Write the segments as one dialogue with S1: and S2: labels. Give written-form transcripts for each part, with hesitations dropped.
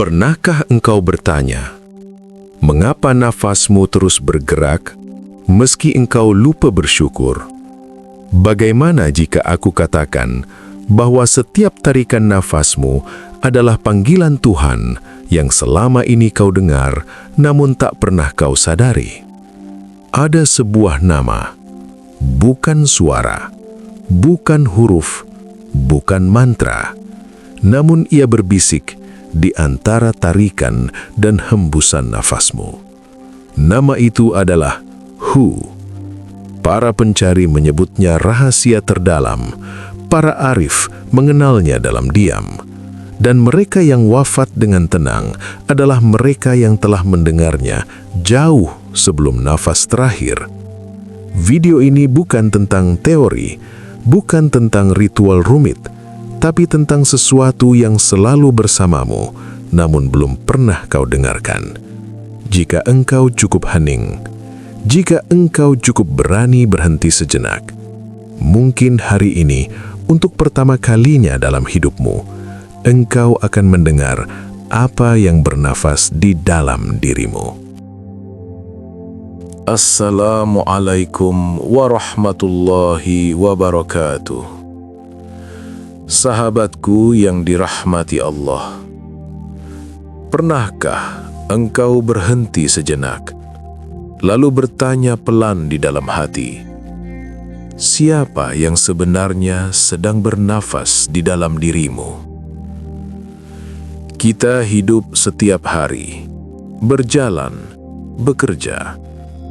S1: Pernahkah engkau bertanya, mengapa nafasmu terus bergerak meski engkau lupa bersyukur? Bagaimana jika aku katakan bahwa setiap tarikan nafasmu adalah panggilan Tuhan yang selama ini kau dengar namun tak pernah kau sadari? Ada sebuah nama, bukan suara, bukan huruf, bukan mantra, namun ia berbisik di antara tarikan dan hembusan nafasmu. Nama itu adalah Hu. Para pencari menyebutnya rahasia terdalam, para arif mengenalnya dalam diam, dan mereka yang wafat dengan tenang adalah mereka yang telah mendengarnya jauh sebelum nafas terakhir. Video ini bukan tentang teori, bukan tentang ritual rumit, tapi tentang sesuatu yang selalu bersamamu, namun belum pernah kau dengarkan. Jika engkau cukup hening, jika engkau cukup berani berhenti sejenak, mungkin hari ini, untuk pertama kalinya dalam hidupmu, engkau akan mendengar apa yang bernafas di dalam dirimu.
S2: Assalamualaikum warahmatullahi wabarakatuh. Sahabatku yang dirahmati Allah, pernahkah engkau berhenti sejenak, lalu bertanya pelan di dalam hati, siapa yang sebenarnya sedang bernafas di dalam dirimu? Kita hidup setiap hari, berjalan, bekerja,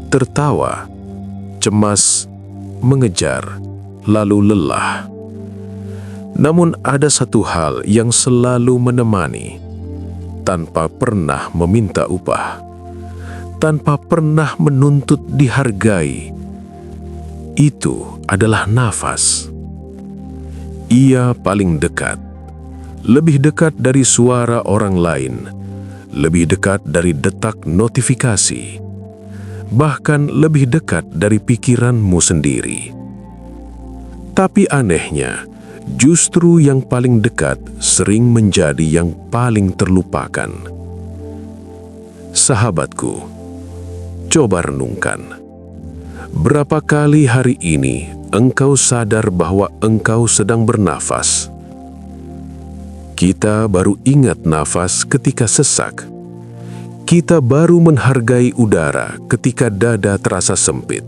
S2: tertawa, cemas, mengejar, lalu lelah. Namun ada satu hal yang selalu menemani, tanpa pernah meminta upah, tanpa pernah menuntut dihargai. Itu adalah nafas. Ia paling dekat, lebih dekat dari suara orang lain, lebih dekat dari detak notifikasi, bahkan lebih dekat dari pikiranmu sendiri. Tapi anehnya, justru yang paling dekat sering menjadi yang paling terlupakan. Sahabatku, coba renungkan. Berapa kali hari ini engkau sadar bahwa engkau sedang bernafas? Kita baru ingat nafas ketika sesak. Kita baru menghargai udara ketika dada terasa sempit.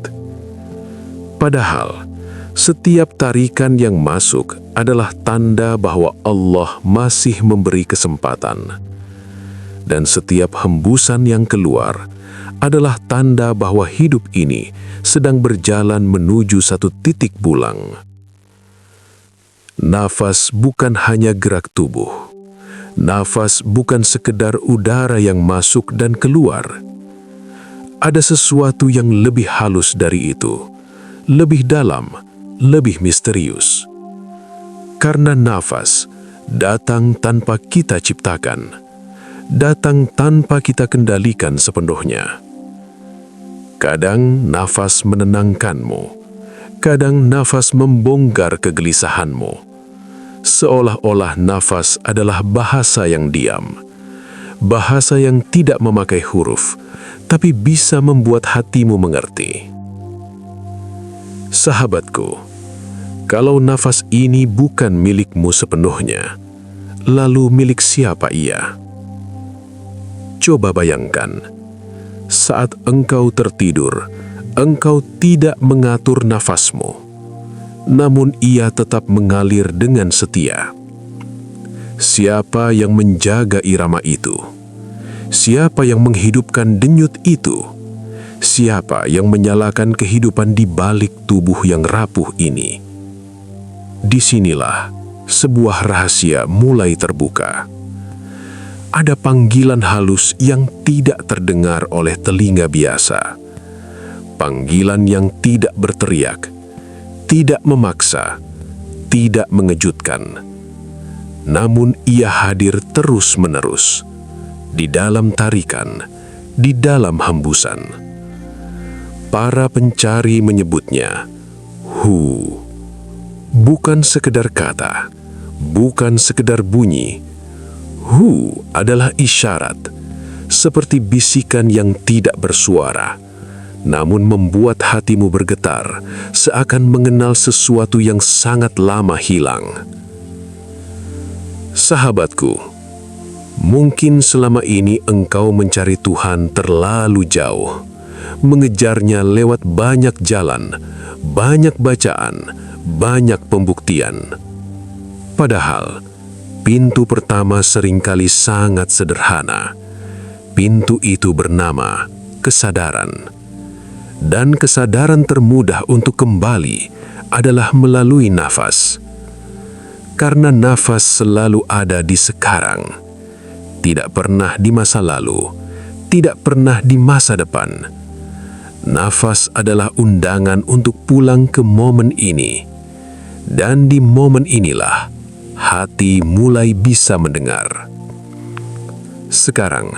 S2: Padahal, setiap tarikan yang masuk adalah tanda bahwa Allah masih memberi kesempatan. Dan setiap hembusan yang keluar adalah tanda bahwa hidup ini sedang berjalan menuju satu titik pulang. Nafas bukan hanya gerak tubuh. Nafas bukan sekedar udara yang masuk dan keluar. Ada sesuatu yang lebih halus dari itu, lebih dalam, lebih misterius. Karena nafas datang tanpa kita ciptakan, datang tanpa kita kendalikan sepenuhnya. Kadang nafas menenangkanmu, kadang nafas membongkar kegelisahanmu. Seolah-olah nafas adalah bahasa yang diam, bahasa yang tidak memakai huruf, tapi bisa membuat hatimu mengerti. Sahabatku, kalau nafas ini bukan milikmu sepenuhnya, lalu milik siapa ia? Coba bayangkan, saat engkau tertidur, engkau tidak mengatur nafasmu, namun ia tetap mengalir dengan setia. Siapa yang menjaga irama itu? Siapa yang menghidupkan denyut itu? Siapa yang menyalakan kehidupan di balik tubuh yang rapuh ini? Disinilah sebuah rahasia mulai terbuka. Ada panggilan halus yang tidak terdengar oleh telinga biasa. Panggilan yang tidak berteriak, tidak memaksa, tidak mengejutkan. Namun ia hadir terus-menerus, di dalam tarikan, di dalam hembusan. Para pencari menyebutnya Hu. Bukan sekedar kata, bukan sekedar bunyi. Hu adalah isyarat, seperti bisikan yang tidak bersuara, namun membuat hatimu bergetar, seakan mengenal sesuatu yang sangat lama hilang. Sahabatku, mungkin selama ini engkau mencari Tuhan terlalu jauh, mengejarnya lewat banyak jalan, banyak bacaan, banyak pembuktian. Padahal, pintu pertama seringkali sangat sederhana. Pintu itu bernama kesadaran. Dan kesadaran termudah untuk kembali adalah melalui nafas. Karena nafas selalu ada di sekarang, tidak pernah di masa lalu, tidak pernah di masa depan. Nafas adalah undangan untuk pulang ke momen ini. Dan di momen inilah, hati mulai bisa mendengar. Sekarang,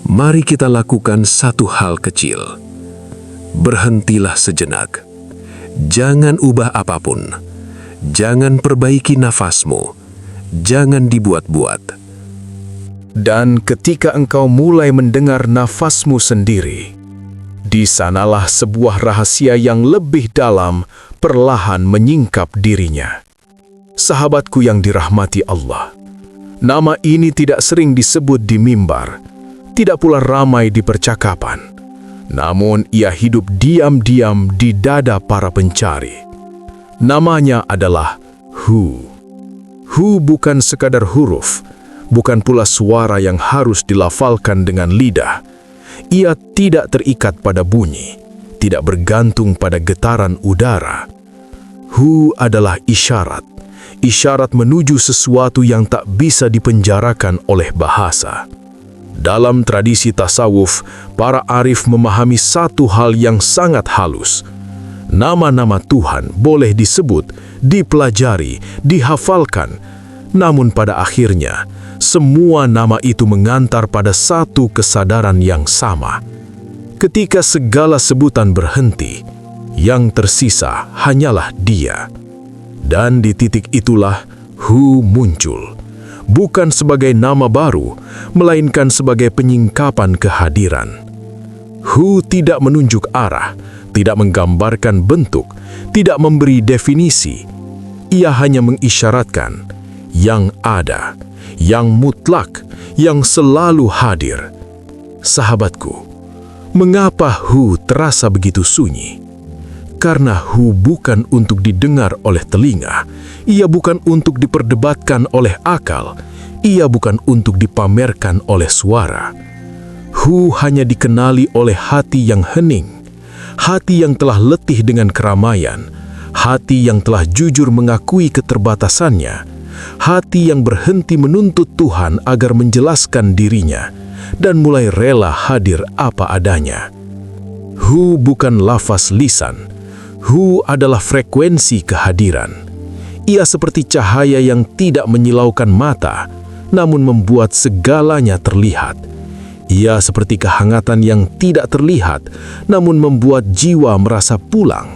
S2: mari kita lakukan satu hal kecil. Berhentilah sejenak. Jangan ubah apapun. Jangan perbaiki nafasmu. Jangan dibuat-buat.
S3: Dan ketika engkau mulai mendengar nafasmu sendiri, di sanalah sebuah rahasia yang lebih dalam perlahan menyingkap dirinya. Sahabatku yang dirahmati Allah, nama ini tidak sering disebut di mimbar, tidak pula ramai di percakapan. Namun ia hidup diam-diam di dada para pencari. Namanya adalah Hu. Hu bukan sekadar huruf, bukan pula suara yang harus dilafalkan dengan lidah. Ia tidak terikat pada bunyi, tidak bergantung pada getaran udara. Hu adalah isyarat, isyarat menuju sesuatu yang tak bisa dipenjarakan oleh bahasa. Dalam tradisi tasawuf, para arif memahami satu hal yang sangat halus. Nama-nama Tuhan boleh disebut, dipelajari, dihafalkan, namun pada akhirnya, semua nama itu mengantar pada satu kesadaran yang sama. Ketika segala sebutan berhenti, yang tersisa hanyalah Dia. Dan di titik itulah Hu muncul. Bukan sebagai nama baru, melainkan sebagai penyingkapan kehadiran. Hu tidak menunjuk arah, tidak menggambarkan bentuk, tidak memberi definisi. Ia hanya mengisyaratkan yang ada, yang mutlak, yang selalu hadir. Sahabatku, mengapa Hu terasa begitu sunyi? Karena Hu bukan untuk didengar oleh telinga, ia bukan untuk diperdebatkan oleh akal, ia bukan untuk dipamerkan oleh suara. Hu hanya dikenali oleh hati yang hening, hati yang telah letih dengan keramaian, hati yang telah jujur mengakui keterbatasannya, hati yang berhenti menuntut Tuhan agar menjelaskan dirinya, dan mulai rela hadir apa adanya. Hu bukan lafaz lisan, Hu adalah frekuensi kehadiran. Ia seperti cahaya yang tidak menyilaukan mata, namun membuat segalanya terlihat. Ia seperti kehangatan yang tidak terlihat, namun membuat jiwa merasa pulang.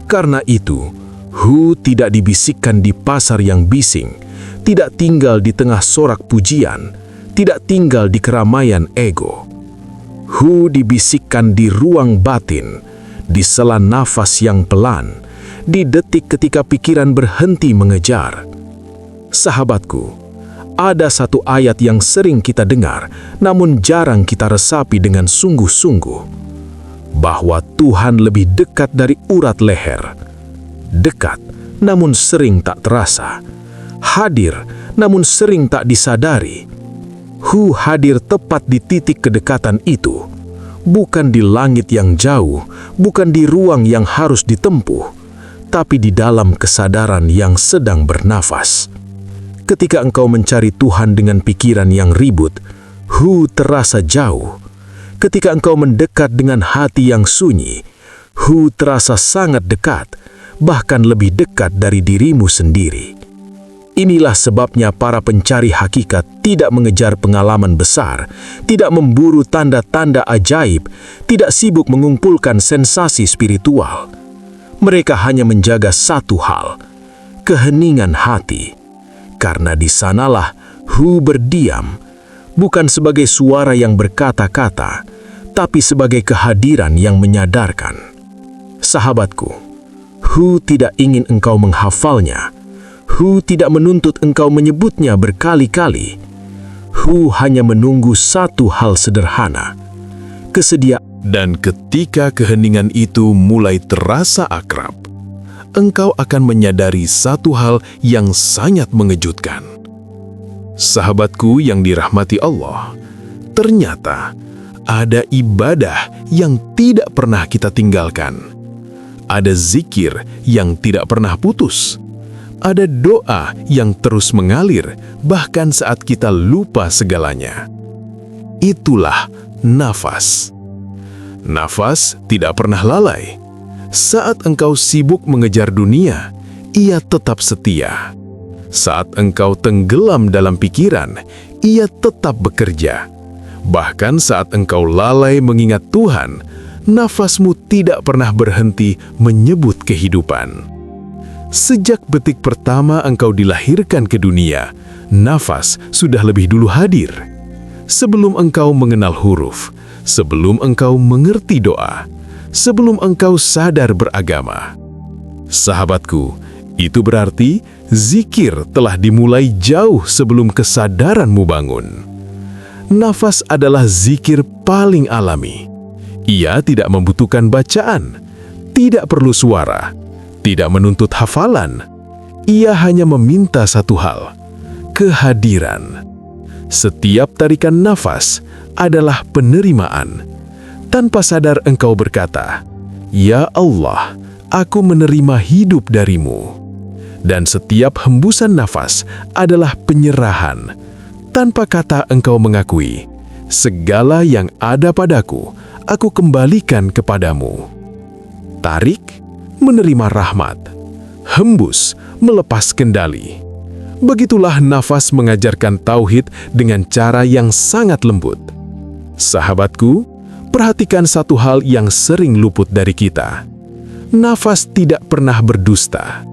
S3: Karena itu, Hu tidak dibisikkan di pasar yang bising, tidak tinggal di tengah sorak pujian, tidak tinggal di keramaian ego. Hu dibisikkan di ruang batin, di sela nafas yang pelan, di detik ketika pikiran berhenti mengejar. Sahabatku, ada satu ayat yang sering kita dengar, namun jarang kita resapi dengan sungguh-sungguh, bahwa Tuhan lebih dekat dari urat leher. Dekat, namun sering tak terasa. Hadir, namun sering tak disadari. Hu hadir tepat di titik kedekatan itu. Bukan di langit yang jauh, bukan di ruang yang harus ditempuh, tapi di dalam kesadaran yang sedang bernafas. Ketika engkau mencari Tuhan dengan pikiran yang ribut, Hu terasa jauh. Ketika engkau mendekat dengan hati yang sunyi, Hu terasa sangat dekat, bahkan lebih dekat dari dirimu sendiri. Inilah sebabnya para pencari hakikat tidak mengejar pengalaman besar, tidak memburu tanda-tanda ajaib, tidak sibuk mengumpulkan sensasi spiritual. Mereka hanya menjaga satu hal, keheningan hati. Karena di sanalah Hu berdiam, bukan sebagai suara yang berkata-kata, tapi sebagai kehadiran yang menyadarkan. Sahabatku, Hu tidak ingin engkau menghafalnya. Hu tidak menuntut engkau menyebutnya berkali-kali. Hu hanya menunggu satu hal sederhana, kesediaan.
S2: Dan ketika keheningan itu mulai terasa akrab, engkau akan menyadari satu hal yang sangat mengejutkan. Sahabatku yang dirahmati Allah, ternyata ada ibadah yang tidak pernah kita tinggalkan. Ada zikir yang tidak pernah putus. Ada doa yang terus mengalir bahkan saat kita lupa segalanya. Itulah nafas. Nafas tidak pernah lalai. Saat engkau sibuk mengejar dunia, ia tetap setia. Saat engkau tenggelam dalam pikiran, ia tetap bekerja. Bahkan saat engkau lalai mengingat Tuhan, nafasmu tidak pernah berhenti menyebut kehidupan. Sejak detik pertama engkau dilahirkan ke dunia, nafas sudah lebih dulu hadir. Sebelum engkau mengenal huruf, sebelum engkau mengerti doa, sebelum engkau sadar beragama. Sahabatku, itu berarti zikir telah dimulai jauh sebelum kesadaranmu bangun. Nafas adalah zikir paling alami. Ia tidak membutuhkan bacaan, tidak perlu suara, tidak menuntut hafalan. Ia hanya meminta satu hal, kehadiran. Setiap tarikan nafas adalah penerimaan. Tanpa sadar engkau berkata, "Ya Allah, aku menerima hidup darimu." Dan setiap hembusan nafas adalah penyerahan. Tanpa kata engkau mengakui, "Segala yang ada padaku, aku kembalikan kepadamu." Tarik, menerima rahmat. Hembus, melepas kendali. Begitulah nafas mengajarkan tauhid dengan cara yang sangat lembut. Sahabatku, perhatikan satu hal yang sering luput dari kita. Nafas tidak pernah berdusta.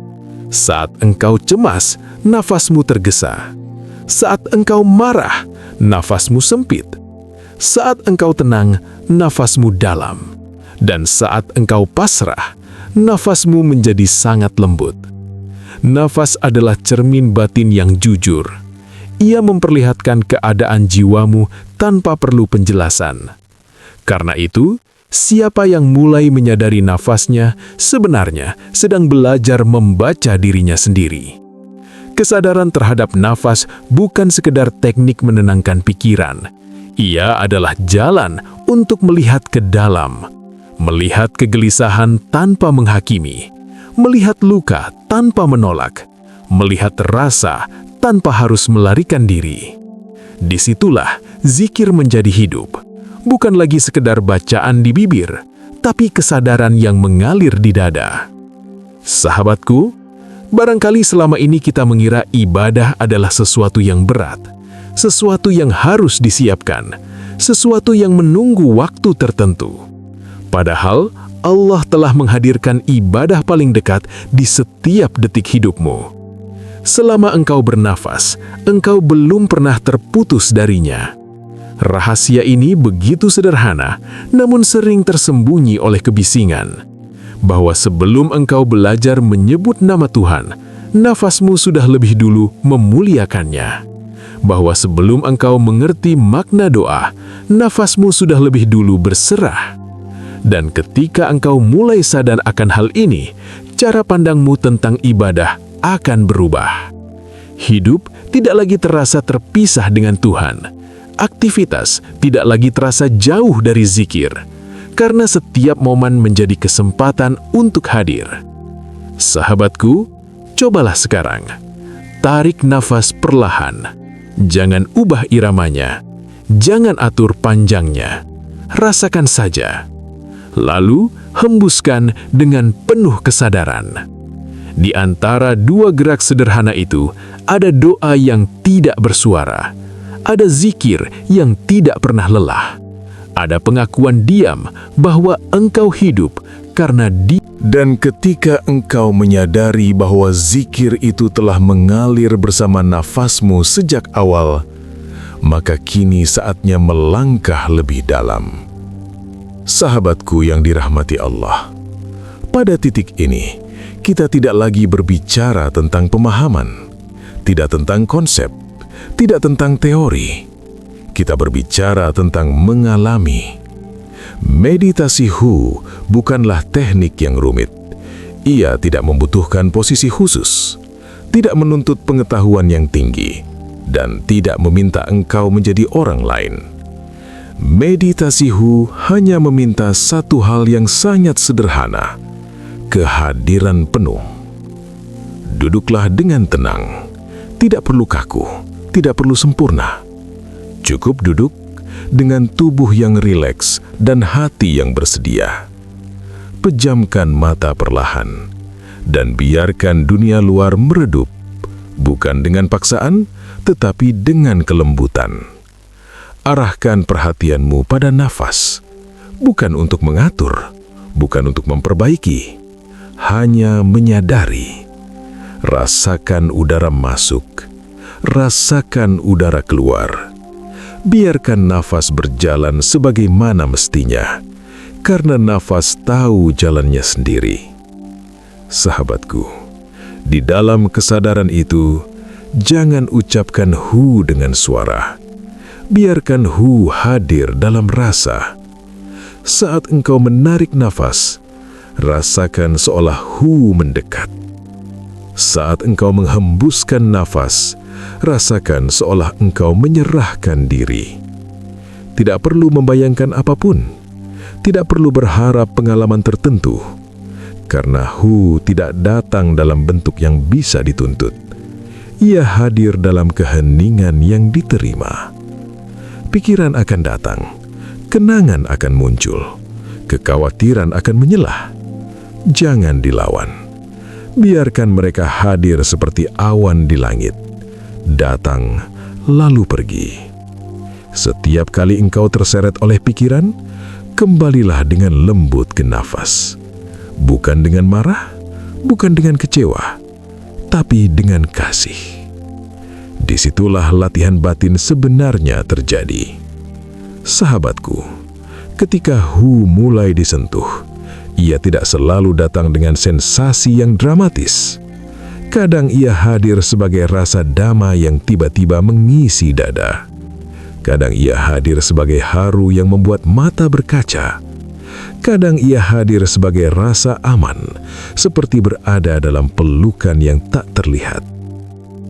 S2: Saat engkau cemas, nafasmu tergesa. Saat engkau marah, nafasmu sempit. Saat engkau tenang, nafasmu dalam. Dan saat engkau pasrah, nafasmu menjadi sangat lembut. Nafas adalah cermin batin yang jujur. Ia memperlihatkan keadaan jiwamu tanpa perlu penjelasan. Karena itu, siapa yang mulai menyadari nafasnya sebenarnya sedang belajar membaca dirinya sendiri. Kesadaran terhadap nafas bukan sekedar teknik menenangkan pikiran. Ia adalah jalan untuk melihat ke dalam, melihat kegelisahan tanpa menghakimi, melihat luka tanpa menolak, melihat rasa tanpa harus melarikan diri. Disitulah zikir menjadi hidup, bukan lagi sekedar bacaan di bibir, tapi kesadaran yang mengalir di dada. Sahabatku, barangkali selama ini kita mengira ibadah adalah sesuatu yang berat, sesuatu yang harus disiapkan, sesuatu yang menunggu waktu tertentu. Padahal, Allah telah menghadirkan ibadah paling dekat di setiap detik hidupmu. Selama engkau bernafas, engkau belum pernah terputus darinya. Rahasia ini begitu sederhana, namun sering tersembunyi oleh kebisingan. Bahwa sebelum engkau belajar menyebut nama Tuhan, nafasmu sudah lebih dulu memuliakannya. Bahwa sebelum engkau mengerti makna doa, nafasmu sudah lebih dulu berserah. Dan ketika engkau mulai sadar akan hal ini, cara pandangmu tentang ibadah akan berubah. Hidup tidak lagi terasa terpisah dengan Tuhan. Aktivitas tidak lagi terasa jauh dari zikir, karena setiap momen menjadi kesempatan untuk hadir. Sahabatku, cobalah sekarang. Tarik nafas perlahan. Jangan ubah iramanya. Jangan atur panjangnya. Rasakan saja. Lalu, hembuskan dengan penuh kesadaran. Di antara dua gerak sederhana itu, ada doa yang tidak bersuara. Ada zikir yang tidak pernah lelah. Ada pengakuan diam bahwa engkau hidup karena
S1: Dan ketika engkau menyadari bahwa zikir itu telah mengalir bersama nafasmu sejak awal, maka kini saatnya melangkah lebih dalam. Sahabatku yang dirahmati Allah, pada titik ini, kita tidak lagi berbicara tentang pemahaman, tidak tentang konsep, tidak tentang teori. Kita berbicara tentang mengalami. Meditasi Hu bukanlah teknik yang rumit. Ia tidak membutuhkan posisi khusus, tidak menuntut pengetahuan yang tinggi, dan tidak meminta engkau menjadi orang lain. Meditasi Hu hanya meminta satu hal yang sangat sederhana, kehadiran penuh. Duduklah dengan tenang, tidak perlu kaku, tidak perlu sempurna. Cukup duduk dengan tubuh yang rileks dan hati yang bersedia. Pejamkan mata perlahan dan biarkan dunia luar meredup, bukan dengan paksaan, tetapi dengan kelembutan. Arahkan perhatianmu pada nafas, bukan untuk mengatur, bukan untuk memperbaiki, hanya menyadari. Rasakan udara masuk, rasakan udara keluar. Biarkan nafas berjalan sebagaimana mestinya, karena nafas tahu jalannya sendiri. Sahabatku, di dalam kesadaran itu, jangan ucapkan Hu dengan suara. Biarkan Hu hadir dalam rasa. Saat engkau menarik nafas, rasakan seolah Hu mendekat. Saat engkau menghembuskan nafas, rasakan seolah engkau menyerahkan diri. Tidak perlu membayangkan apapun, tidak perlu berharap pengalaman tertentu, karena Hu tidak datang dalam bentuk yang bisa dituntut. Ia hadir dalam keheningan yang diterima. Pikiran akan datang, kenangan akan muncul, kekhawatiran akan menyelah. Jangan dilawan. Biarkan mereka hadir seperti awan di langit. Datang, lalu pergi. Setiap kali engkau terseret oleh pikiran, kembalilah dengan lembut ke nafas. Bukan dengan marah, bukan dengan kecewa, tapi dengan kasih. Disitulah latihan batin sebenarnya terjadi. Sahabatku, ketika Hu mulai disentuh, ia tidak selalu datang dengan sensasi yang dramatis. Kadang ia hadir sebagai rasa damai yang tiba-tiba mengisi dada. Kadang ia hadir sebagai haru yang membuat mata berkaca. Kadang ia hadir sebagai rasa aman, seperti berada dalam pelukan yang tak terlihat.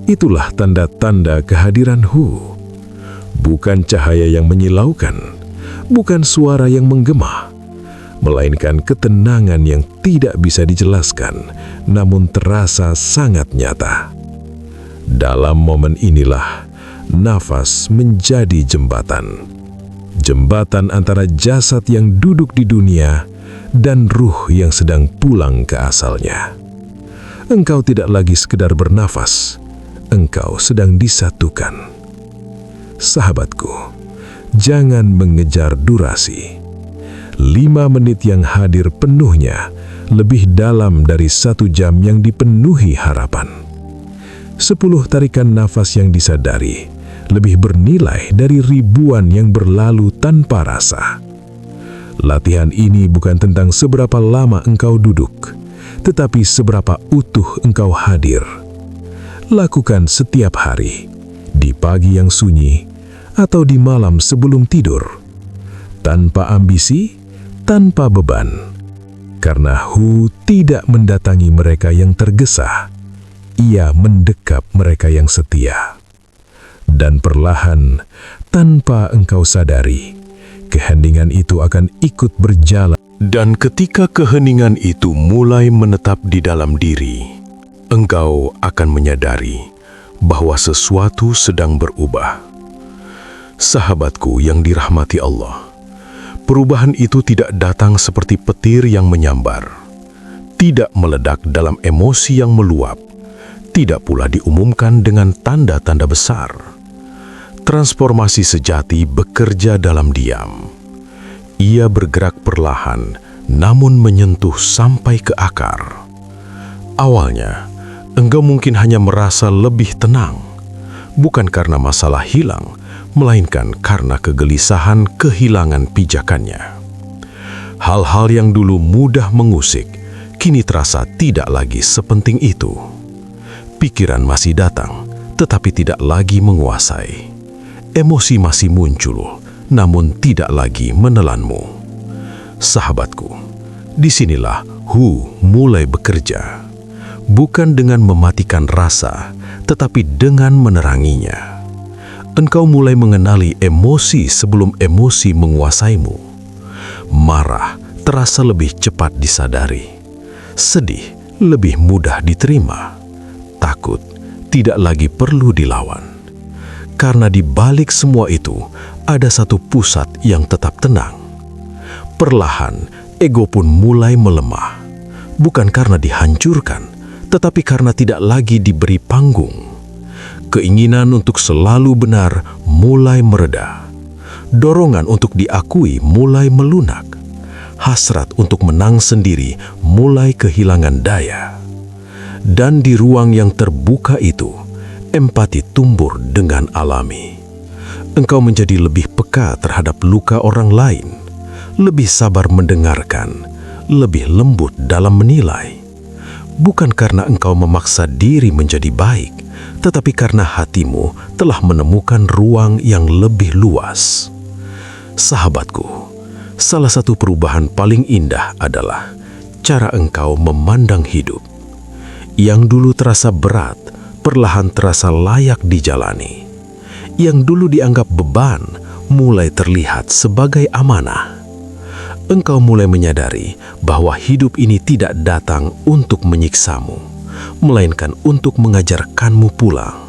S1: Itulah tanda-tanda kehadiran Hu. Bukan cahaya yang menyilaukan, bukan suara yang menggema, melainkan ketenangan yang tidak bisa dijelaskan, namun terasa sangat nyata. Dalam momen inilah, nafas menjadi jembatan. Jembatan antara jasad yang duduk di dunia dan ruh yang sedang pulang ke asalnya. Engkau tidak lagi sekedar bernafas, engkau sedang disatukan. Sahabatku, jangan mengejar durasi. 5 menit yang hadir penuhnya lebih dalam dari 1 jam yang dipenuhi harapan. 10 tarikan nafas yang disadari lebih bernilai dari ribuan yang berlalu tanpa rasa. Latihan ini bukan tentang seberapa lama engkau duduk, tetapi seberapa utuh engkau hadir. Lakukan setiap hari, di pagi yang sunyi, atau di malam sebelum tidur. Tanpa ambisi, tanpa beban. Karena Hu tidak mendatangi mereka yang tergesa, ia mendekap mereka yang setia. Dan perlahan, tanpa engkau sadari, keheningan itu akan ikut berjalan.
S3: Dan ketika keheningan itu mulai menetap di dalam diri, engkau akan menyadari bahwa sesuatu sedang berubah. Sahabatku yang dirahmati Allah, perubahan itu tidak datang seperti petir yang menyambar, tidak meledak dalam emosi yang meluap, tidak pula diumumkan dengan tanda-tanda besar. Transformasi sejati bekerja dalam diam. Ia bergerak perlahan namun menyentuh sampai ke akar. Awalnya, engkau mungkin hanya merasa lebih tenang, bukan karena masalah hilang, melainkan karena kegelisahan kehilangan pijakannya. Hal-hal yang dulu mudah mengusik, kini terasa tidak lagi sepenting itu. Pikiran masih datang, tetapi tidak lagi menguasai. Emosi masih muncul, namun tidak lagi menelanmu. Sahabatku, disinilah Hu mulai bekerja. Bukan dengan mematikan rasa, tetapi dengan meneranginya. Engkau mulai mengenali emosi sebelum emosi menguasaimu. Marah terasa lebih cepat disadari. Sedih lebih mudah diterima. Takut tidak lagi perlu dilawan. Karena di balik semua itu ada satu pusat yang tetap tenang. Perlahan ego pun mulai melemah. Bukan karena dihancurkan, tetapi karena tidak lagi diberi panggung. Keinginan untuk selalu benar mulai mereda. Dorongan untuk diakui mulai melunak. Hasrat untuk menang sendiri mulai kehilangan daya. Dan di ruang yang terbuka itu, empati tumbuh dengan alami. Engkau menjadi lebih peka terhadap luka orang lain, lebih sabar mendengarkan, lebih lembut dalam menilai. Bukan karena engkau memaksa diri menjadi baik, tetapi karena hatimu telah menemukan ruang yang lebih luas. Sahabatku, salah satu perubahan paling indah adalah cara engkau memandang hidup. Yang dulu terasa berat, perlahan terasa layak dijalani. Yang dulu dianggap beban, mulai terlihat sebagai amanah. Engkau mulai menyadari bahwa hidup ini tidak datang untuk menyiksamu, melainkan untuk mengajarkanmu pulang.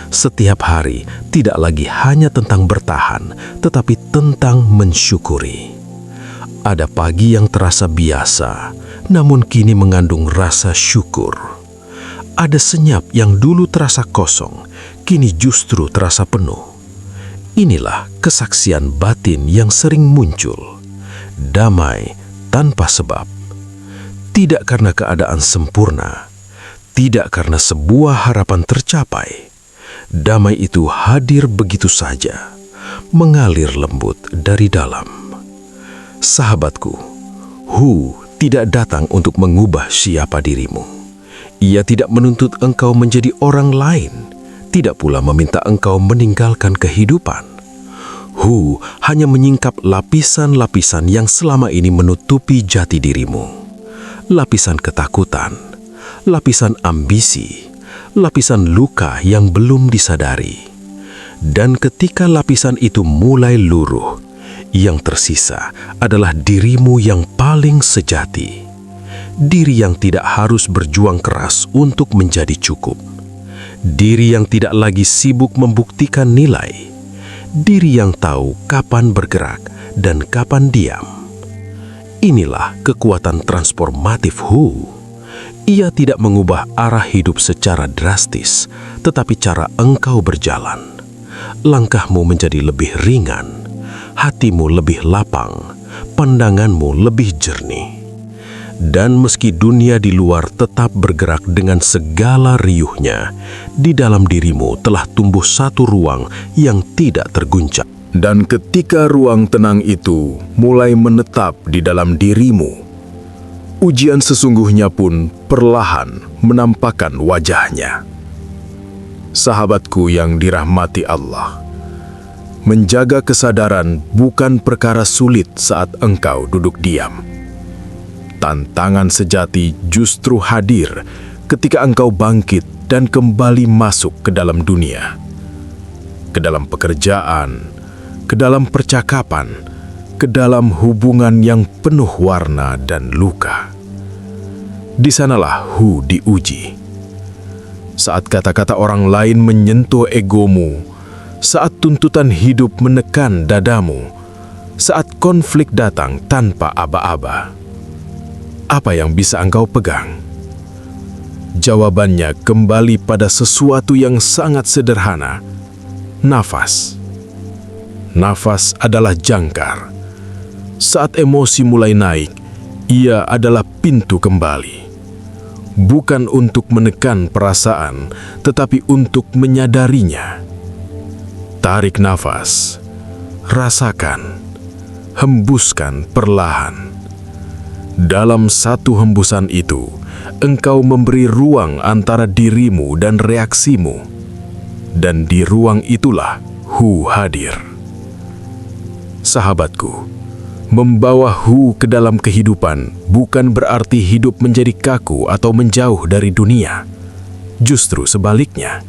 S3: Setiap hari tidak lagi hanya tentang bertahan, tetapi tentang mensyukuri. Ada pagi yang terasa biasa, namun kini mengandung rasa syukur. Ada senyap yang dulu terasa kosong, kini justru terasa penuh. Inilah kesaksian batin yang sering muncul. Damai tanpa sebab. Tidak karena keadaan sempurna, tidak karena sebuah harapan tercapai. Damai itu hadir begitu saja, mengalir lembut dari dalam. Sahabatku, Hu tidak datang untuk mengubah siapa dirimu. Ia tidak menuntut engkau menjadi orang lain, tidak pula meminta engkau meninggalkan kehidupan. Hu hanya menyingkap lapisan-lapisan yang selama ini menutupi jati dirimu. Lapisan ketakutan, lapisan ambisi, lapisan luka yang belum disadari. Dan ketika lapisan itu mulai luruh, yang tersisa adalah dirimu yang paling sejati. Diri yang tidak harus berjuang keras untuk menjadi cukup. Diri yang tidak lagi sibuk membuktikan nilai. Diri yang tahu kapan bergerak dan kapan diam. Inilah kekuatan transformatif Hu. Ia tidak mengubah arah hidup secara drastis, tetapi cara engkau berjalan. Langkahmu menjadi lebih ringan, hatimu lebih lapang, pandanganmu lebih jernih. Dan meski dunia di luar tetap bergerak dengan segala riuhnya, di dalam dirimu telah tumbuh satu ruang yang tidak terguncang. Dan ketika ruang tenang itu mulai menetap di dalam dirimu, ujian sesungguhnya pun perlahan menampakkan wajahnya. Sahabatku yang dirahmati Allah, menjaga kesadaran bukan perkara sulit saat engkau duduk diam. Tantangan sejati justru hadir ketika engkau bangkit dan kembali masuk ke dalam dunia, ke dalam pekerjaan, ke dalam percakapan, ke dalam hubungan yang penuh warna dan luka. Di sanalah Hu diuji. Saat kata-kata orang lain menyentuh egomu, saat tuntutan hidup menekan dadamu, saat konflik datang tanpa aba-aba. Apa yang bisa engkau pegang? Jawabannya kembali pada sesuatu yang sangat sederhana. Nafas. Nafas adalah jangkar. Saat emosi mulai naik,
S2: Ia adalah pintu kembali. Bukan untuk menekan perasaan, tetapi untuk menyadarinya. Tarik nafas, rasakan, hembuskan perlahan. Dalam satu hembusan itu, engkau memberi ruang antara dirimu dan reaksimu. Dan di ruang itulah Hu hadir. Sahabatku, membawa Hu ke dalam kehidupan bukan berarti hidup menjadi kaku atau menjauh dari dunia. Justru sebaliknya,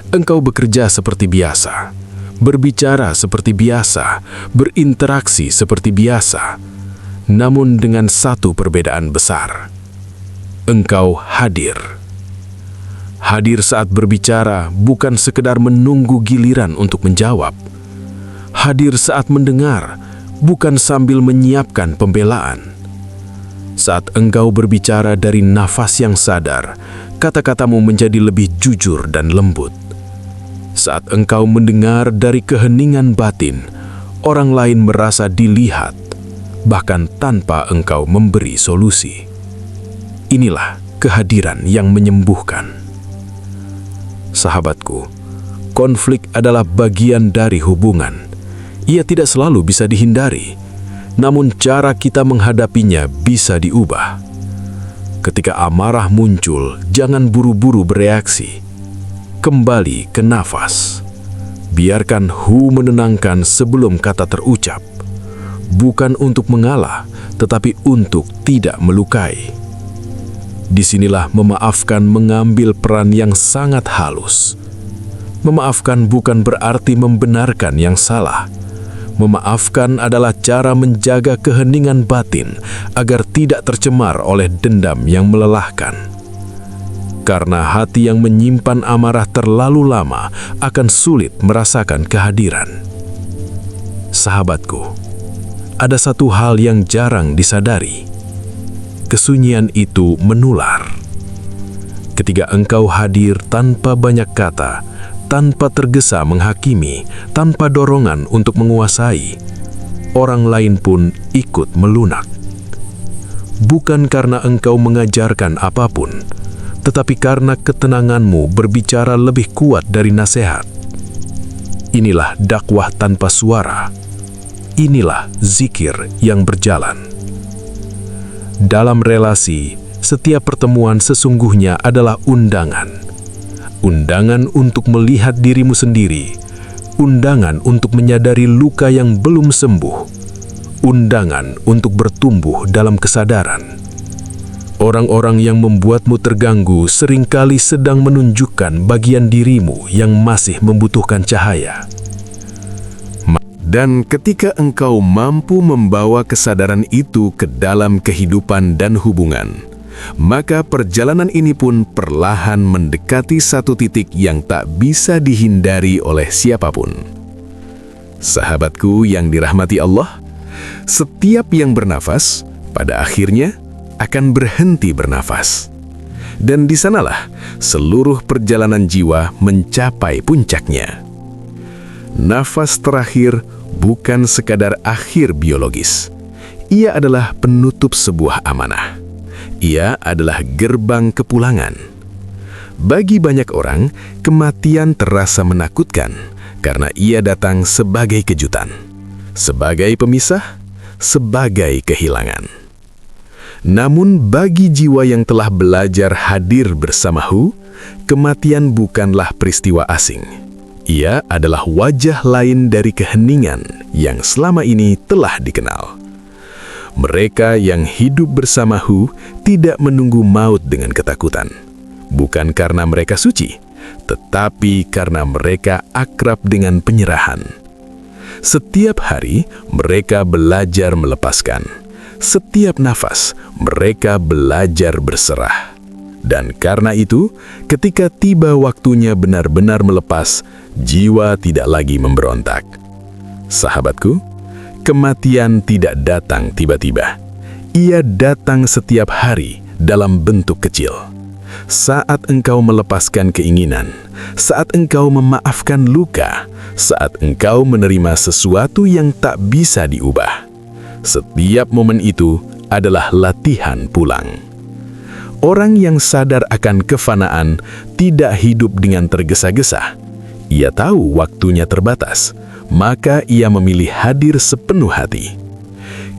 S2: engkau bekerja seperti biasa, berbicara seperti biasa, berinteraksi seperti biasa, namun dengan satu perbedaan besar. Engkau hadir. Hadir saat berbicara bukan sekedar menunggu giliran untuk menjawab. Hadir saat mendengar, bukan sambil menyiapkan pembelaan. Saat engkau berbicara dari nafas yang sadar, kata-katamu menjadi lebih jujur dan lembut. Saat engkau mendengar dari keheningan batin, orang lain merasa dilihat, bahkan tanpa engkau memberi solusi. Inilah kehadiran yang menyembuhkan. Sahabatku, konflik adalah bagian dari hubungan. Ia tidak selalu bisa dihindari, namun cara kita menghadapinya bisa diubah. Ketika amarah muncul, jangan buru-buru bereaksi. Kembali ke nafas. Biarkan Hu menenangkan sebelum kata terucap. Bukan untuk mengalah, tetapi untuk tidak melukai. Disinilah memaafkan mengambil peran yang sangat halus. Memaafkan bukan berarti membenarkan yang salah. Memaafkan adalah cara menjaga keheningan batin agar tidak tercemar oleh dendam yang melelahkan. Karena hati yang menyimpan amarah terlalu lama akan sulit merasakan kehadiran. Sahabatku, ada satu hal yang jarang disadari. Kesunyian itu menular. Ketika engkau hadir tanpa banyak kata, tanpa tergesa menghakimi, tanpa dorongan untuk menguasai, orang lain pun ikut melunak. Bukan karena engkau mengajarkan apapun, tetapi karena ketenanganmu berbicara lebih kuat dari nasihat. Inilah dakwah tanpa suara. Inilah zikir yang berjalan. Dalam relasi, setiap pertemuan sesungguhnya adalah undangan. Undangan untuk melihat dirimu sendiri. Undangan untuk menyadari luka yang belum sembuh. Undangan untuk bertumbuh dalam kesadaran. Orang-orang yang membuatmu terganggu seringkali sedang menunjukkan bagian dirimu yang masih membutuhkan cahaya.
S3: Dan ketika engkau mampu membawa kesadaran itu ke dalam kehidupan dan hubungan, maka perjalanan ini pun perlahan mendekati satu titik yang tak bisa dihindari oleh siapapun. Sahabatku yang dirahmati Allah, setiap yang bernafas, pada akhirnya akan berhenti bernafas. Dan di sanalah seluruh perjalanan jiwa mencapai puncaknya. Nafas terakhir bukan sekadar akhir biologis. Ia adalah penutup sebuah amanah. Ia adalah gerbang kepulangan. Bagi banyak orang, kematian terasa menakutkan karena ia datang sebagai kejutan, sebagai pemisah, sebagai kehilangan. Namun bagi jiwa yang telah belajar hadir bersama Hu, kematian bukanlah peristiwa asing. Ia adalah wajah lain dari keheningan yang selama ini telah dikenal. Mereka yang hidup bersama Hu tidak menunggu maut dengan ketakutan. Bukan karena mereka suci, tetapi karena mereka akrab dengan penyerahan. Setiap hari mereka belajar melepaskan. Setiap nafas mereka belajar berserah. Dan karena itu, ketika tiba waktunya benar-benar melepas, jiwa tidak lagi memberontak. Sahabatku, kematian tidak datang tiba-tiba. Ia datang setiap hari dalam bentuk kecil. Saat engkau melepaskan keinginan, saat engkau memaafkan luka, saat engkau menerima sesuatu yang tak bisa diubah. Setiap momen itu adalah latihan pulang. Orang yang sadar akan kefanaan tidak hidup dengan tergesa-gesa. Ia tahu waktunya terbatas, maka ia memilih hadir sepenuh hati.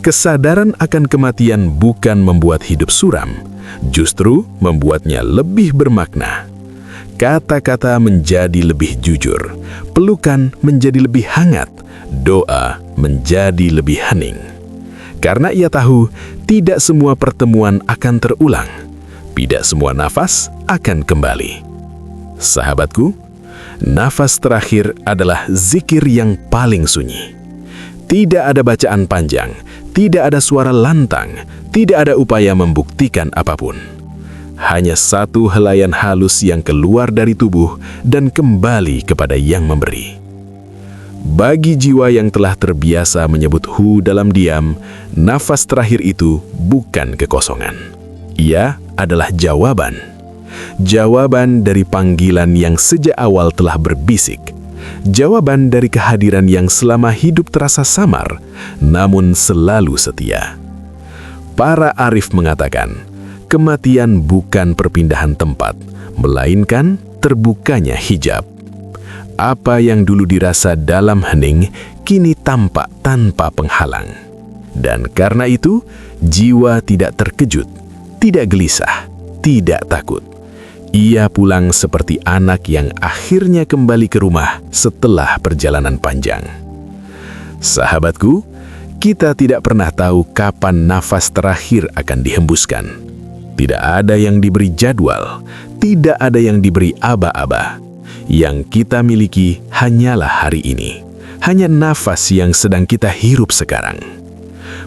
S3: Kesadaran akan kematian bukan membuat hidup suram, justru membuatnya lebih bermakna. Kata-kata menjadi lebih jujur, pelukan menjadi lebih hangat, doa menjadi lebih hening. Karena ia tahu tidak semua pertemuan akan terulang, tidak semua nafas akan kembali. Sahabatku, nafas terakhir adalah zikir yang paling sunyi. Tidak ada bacaan panjang, tidak ada suara lantang, tidak ada upaya membuktikan apapun. Hanya satu helaian halus yang keluar dari tubuh dan kembali kepada yang memberi. Bagi jiwa yang telah terbiasa menyebut hu dalam diam, nafas terakhir itu bukan kekosongan. Ia adalah jawaban. Jawaban dari panggilan yang sejak awal telah berbisik. Jawaban dari kehadiran yang selama hidup terasa samar, namun selalu setia. Para arif mengatakan, kematian bukan perpindahan tempat, melainkan terbukanya hijab. Apa yang dulu dirasa dalam hening, kini tampak tanpa penghalang. Dan karena itu, jiwa tidak terkejut, tidak gelisah, tidak takut. Ia pulang seperti anak yang akhirnya kembali ke rumah setelah perjalanan panjang. Sahabatku, kita tidak pernah tahu kapan nafas terakhir akan dihembuskan. Tidak ada yang diberi jadwal, tidak ada yang diberi aba-aba. Yang kita miliki hanyalah hari ini, hanya nafas yang sedang kita hirup sekarang.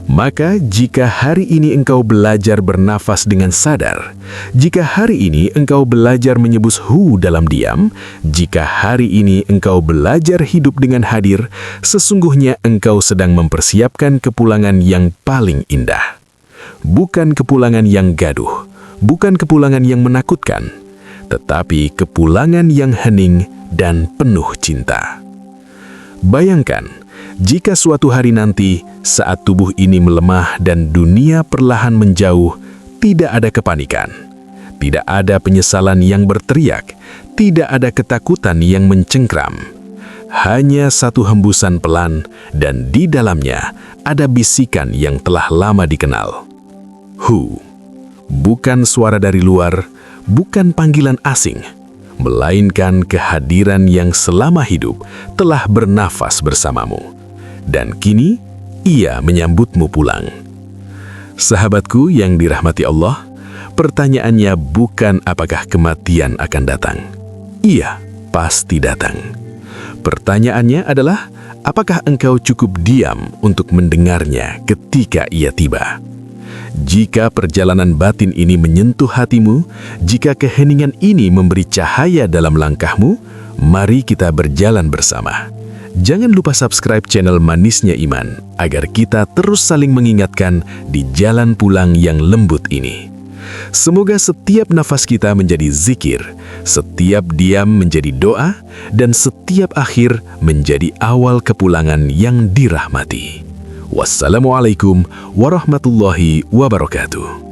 S3: Maka jika hari ini engkau belajar bernafas dengan sadar, jika hari ini engkau belajar menyebut hu dalam diam, jika hari ini engkau belajar hidup dengan hadir, sesungguhnya engkau sedang mempersiapkan kepulangan yang paling indah. Bukan kepulangan yang gaduh, bukan kepulangan yang menakutkan, tetapi kepulangan yang hening dan penuh cinta. Bayangkan, jika suatu hari nanti, saat tubuh ini melemah dan dunia perlahan menjauh, tidak ada kepanikan, tidak ada penyesalan yang berteriak, tidak ada ketakutan yang mencengkram. Hanya satu hembusan pelan, dan di dalamnya ada bisikan yang telah lama dikenal. Hu, bukan suara dari luar, bukan panggilan asing, melainkan kehadiran yang selama hidup telah bernafas bersamamu. Dan kini, ia menyambutmu pulang. Sahabatku yang dirahmati Allah, pertanyaannya bukan apakah kematian akan datang. Ia pasti datang. Pertanyaannya adalah, apakah engkau cukup diam untuk mendengarnya ketika ia tiba? Jika perjalanan batin ini menyentuh hatimu, jika keheningan ini memberi cahaya dalam langkahmu, mari kita berjalan bersama. Jangan lupa subscribe channel Manisnya Iman, agar kita terus saling mengingatkan di jalan pulang yang lembut ini. Semoga setiap nafas kita menjadi zikir, setiap diam menjadi doa, dan setiap akhir menjadi awal kepulangan yang dirahmati. Wassalamualaikum warahmatullahi wabarakatuh.